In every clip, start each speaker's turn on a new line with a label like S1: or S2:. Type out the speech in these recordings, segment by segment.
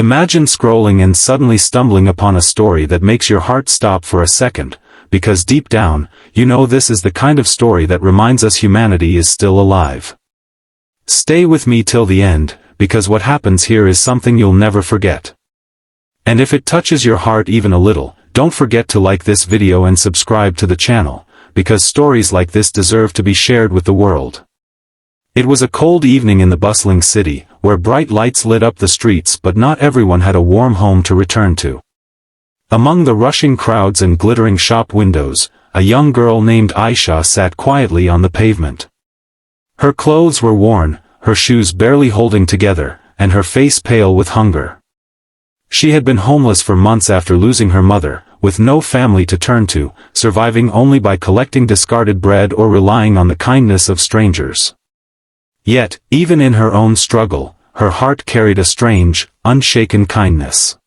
S1: Imagine scrolling and suddenly stumbling upon a story that makes your heart stop for a second, because deep down, you know this is the kind of story that reminds us humanity is still alive. Stay with me till the end, because what happens here is something you'll never forget. And if it touches your heart even a little, don't forget to like this video and subscribe to the channel, because stories like this deserve to be shared with the world. It was a cold evening in the bustling city, where bright lights lit up the streets, but not everyone had a warm home to return to. Among the rushing crowds and glittering shop windows, a young girl named Aisha sat quietly on the pavement. Her clothes were worn, her shoes barely holding together, and her face pale with hunger. She had been homeless for months after losing her mother, with no family to turn to, surviving only by collecting discarded bread or relying on the kindness of strangers. Yet, even in her own struggle, her heart carried a strange, unshaken kindness.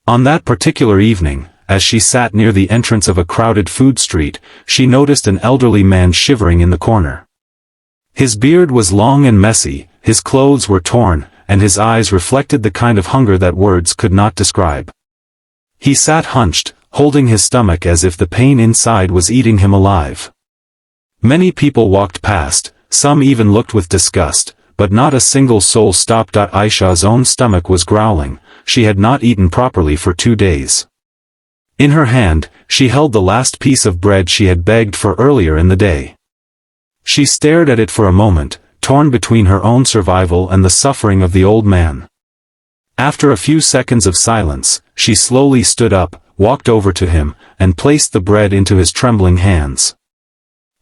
S1: On that particular evening, as she sat near the entrance of a crowded food street, she noticed an elderly man shivering in the corner. His beard was long and messy, his clothes were torn, and his eyes reflected the kind of hunger that words could not describe. He sat hunched, holding his stomach as if the pain inside was eating him alive. Many people walked past, some even looked with disgust, but not a single soul stopped. Aisha's own stomach was growling, she had not eaten properly for 2 days. In her hand, she held the last piece of bread she had begged for earlier in the day. She stared at it for a moment, torn between her own survival and the suffering of the old man. After a few seconds of silence, she slowly stood up, walked over to him, and placed the bread into his trembling hands.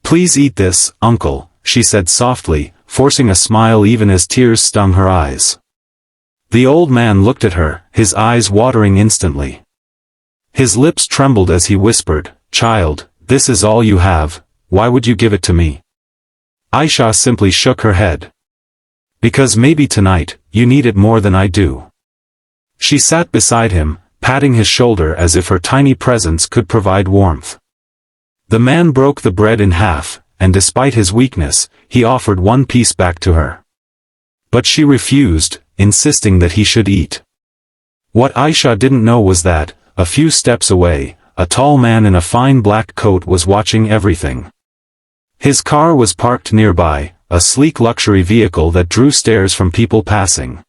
S1: "Please eat this, uncle," she said softly, forcing a smile even as tears stung her eyes. The old man looked at her, his eyes watering instantly. His lips trembled as he whispered, "Child, this is all you have, why would you give it to me?" Aisha simply shook her head. "Because maybe tonight, you need it more than I do." She sat beside him, patting his shoulder as if her tiny presence could provide warmth. The man broke the bread in half, and despite his weakness, he offered one piece back to her. But she refused, insisting that he should eat. What Aisha didn't know was that, a few steps away, a tall man in a fine black coat was watching everything. His car was parked nearby, a sleek luxury vehicle that drew stares from people passing.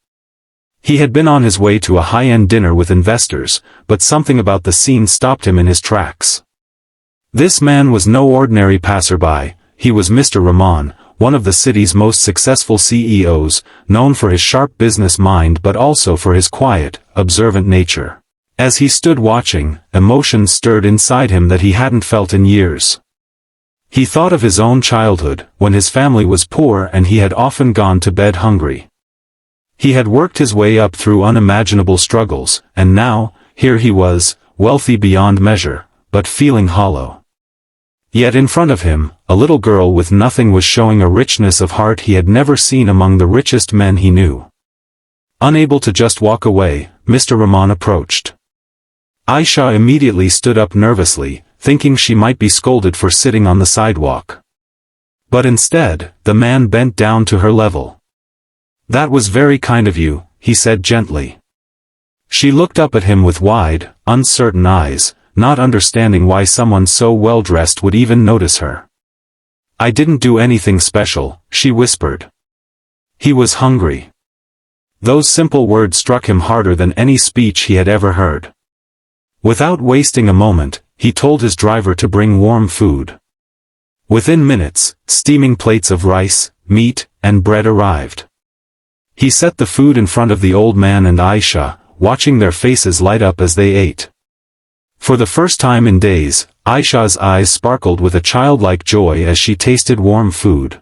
S1: He had been on his way to a high-end dinner with investors, but something about the scene stopped him in his tracks. This man was no ordinary passerby, he was Mr. Rahman, one of the city's most successful CEOs, known for his sharp business mind but also for his quiet, observant nature. As he stood watching, emotions stirred inside him that he hadn't felt in years. He thought of his own childhood, when his family was poor and he had often gone to bed hungry. He had worked his way up through unimaginable struggles, and now, here he was, wealthy beyond measure, but feeling hollow. Yet in front of him, a little girl with nothing was showing a richness of heart he had never seen among the richest men he knew. Unable to just walk away, Mr. Rahman approached. Aisha immediately stood up nervously, thinking she might be scolded for sitting on the sidewalk. But instead, the man bent down to her level. "That was very kind of you," he said gently. She looked up at him with wide, uncertain eyes, not understanding why someone so well-dressed would even notice her. "I didn't do anything special," she whispered. He was hungry. Those simple words struck him harder than any speech he had ever heard. Without wasting a moment, he told his driver to bring warm food. Within minutes, steaming plates of rice, meat, and bread arrived. He set the food in front of the old man and Aisha, watching their faces light up as they ate. For the first time in days, Aisha's eyes sparkled with a childlike joy as she tasted warm food.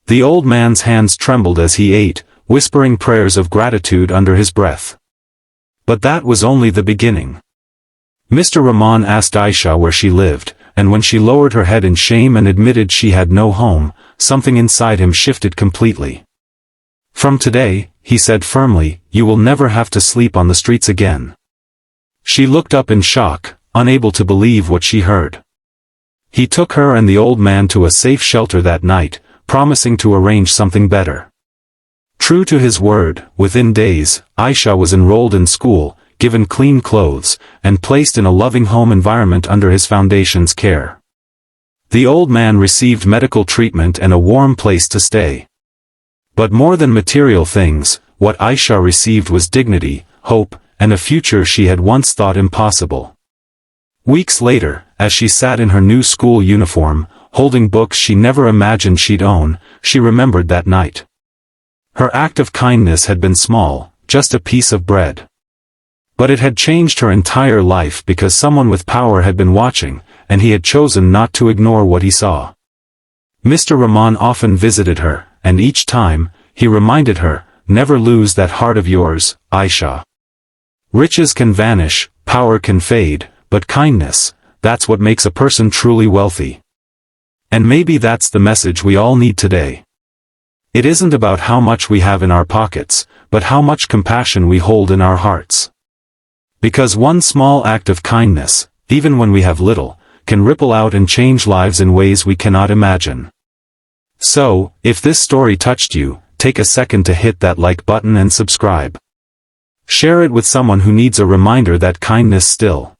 S1: The old man's hands trembled as he ate, whispering prayers of gratitude under his breath. But that was only the beginning. Mr. Rahman asked Aisha where she lived, and when she lowered her head in shame and admitted she had no home, something inside him shifted completely. "From today," he said firmly, "you will never have to sleep on the streets again." She looked up in shock, unable to believe what she heard. He took her and the old man to a safe shelter that night, promising to arrange something better. True to his word, within days, Aisha was enrolled in school, given clean clothes, and placed in a loving home environment under his foundation's care. The old man received medical treatment and a warm place to stay. But more than material things, what Aisha received was dignity, hope, and a future she had once thought impossible. Weeks later, as she sat in her new school uniform, holding books she never imagined she'd own, she remembered that night. Her act of kindness had been small, just a piece of bread. But it had changed her entire life because someone with power had been watching, and he had chosen not to ignore what he saw. Mr. Rahman often visited her, and each time, he reminded her, "Never lose that heart of yours, Aisha. Riches can vanish, power can fade, but kindness, that's what makes a person truly wealthy." And maybe that's the message we all need today. It isn't about how much we have in our pockets, but how much compassion we hold in our hearts. Because one small act of kindness, even when we have little, can ripple out and change lives in ways we cannot imagine. So, if this story touched you, take a second to hit that like button and subscribe. Share it with someone who needs a reminder that kindness still